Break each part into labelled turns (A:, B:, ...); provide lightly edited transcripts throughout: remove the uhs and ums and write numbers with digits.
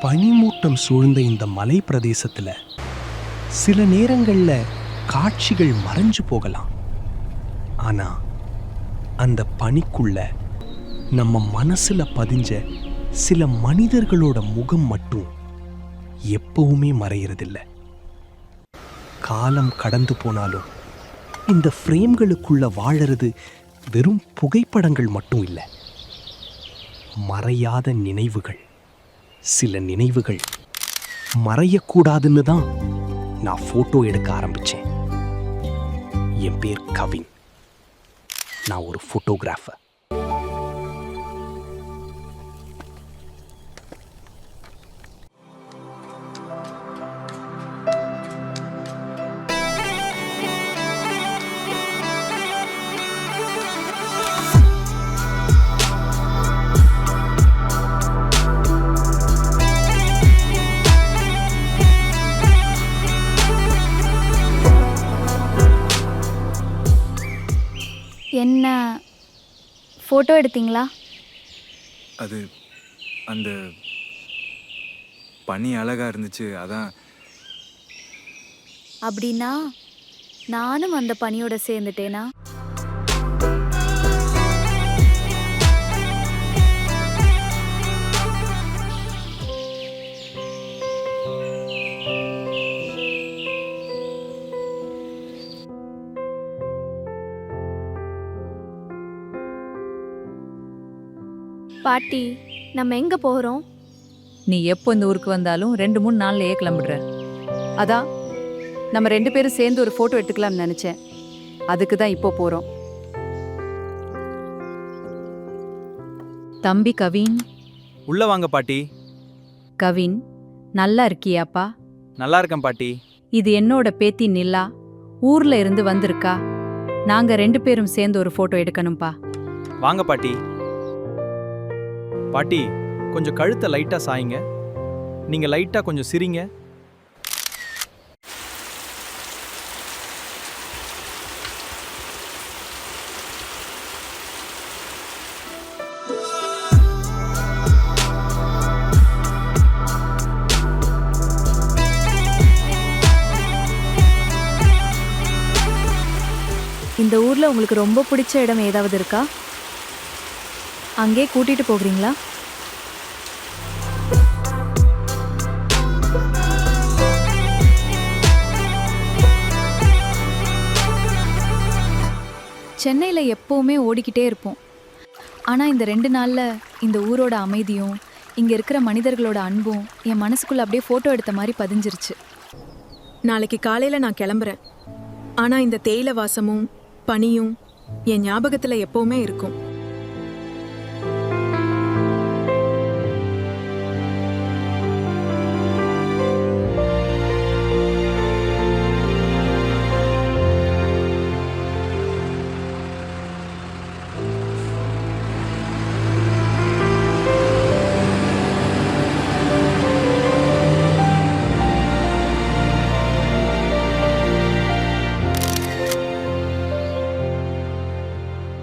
A: பனிமூட்டம் சூழ்ந்த இந்த மலை பிரதேசத்துல சில நேரங்கள்ல காட்சிகள் மறைஞ்சு போகலாம். ஆனா அந்த பனிக்குள்ள நம்ம மனசுல பதிஞ்ச சில மனிதர்களோட முகம் மட்டும் எப்பவுமே மறையறதில்ல. காலம் கடந்து போனாலும் இந்த ஃப்ரேம்களுக்குள்ள வாழறது வெறும் புகைப்படங்கள் மட்டும் இல்லை, மறையாத நினைவுகள். சில நினைவுகள் மறையக்கூடாதுன்னு தான் நான் போட்டோ எடுக்க ஆரம்பிச்சேன். என் பேர் கவின். நான் ஒரு போட்டோகிராஃபர்.
B: என்ன ஃபோட்டோ எடுத்தீங்களா?
C: அது அந்த பனி அழகா இருந்துச்சு, அதான்.
B: அப்படின்னா நானும் அந்த பனியோட சேர்ந்துட்டேனா? பாட்டி, நம்ம எங்க போறோம்?
D: நீ எப்போ இந்த ஊருக்கு வந்தாலும் 2-3 நாள்லயே கிளம்பிடுற.
E: அதான் நம்ம 2 பேரும் சேர்ந்து ஒரு ஃபோட்டோ எடுத்துக்கலாம்னு நினச்சேன். அதுக்கு தான் இப்போ போகிறோம்.
D: தம்பி கவின்.
F: உள்ள வாங்க பாட்டி.
D: கவின், நல்லா இருக்கியாப்பா?
F: நல்லா இருக்கேன் பாட்டி.
D: இது என்னோட பேத்தி நிலா. ஊர்ல இருந்து வந்திருக்கா. நாங்க 2 பேரும் சேர்ந்து ஒரு ஃபோட்டோ எடுக்கணும்பா.
F: வாங்க பாட்டி. பாட்டி, கொஞ்சம் கழுத்தை லைட்டா சாய்ங்க. நீங்க லைட்டா கொஞ்சம் சிரிங்க.
B: இந்த ஊர்ல உங்களுக்கு ரொம்ப பிடிச்ச இடம் ஏதாவது இருக்கா? அங்கே கூட்டிட்டு போகிறீங்களா? சென்னையில் எப்போவுமே ஓடிக்கிட்டே இருப்போம். ஆனால் இந்த 2 நாளில் இந்த ஊரோட அமைதியும் இங்கே இருக்கிற மனிதர்களோட அன்பும் என் மனசுக்குள்ளே அப்படியே ஃபோட்டோ எடுத்த மாதிரி பதிஞ்சிருச்சு.
G: நாளைக்கு காலையில் நான் கிளம்புறேன். ஆனால் இந்த தேயிலை வாசமும் பனியும் என் ஞாபகத்தில் எப்போவுமே இருக்கும்.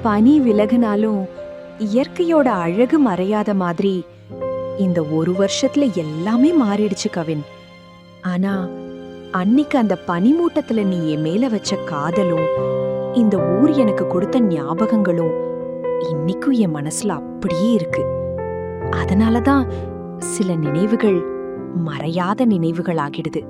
H: பனி விலகுனாலும் இயற்கையோட அழகு மறையாத மாதிரி இந்த 1 வருஷத்துல எல்லாமே மாறிடுச்சு கவின். ஆனா அன்னைக்கு அந்த பனிமூட்டத்துல நீ என் மேல வச்ச காதலும் இந்த ஊர் எனக்கு கொடுத்த ஞாபகங்களும் இன்னைக்கும் என் மனசுல அப்படியே இருக்கு. அதனாலதான் சில நினைவுகள் மறையாத நினைவுகள் ஆகிடுது.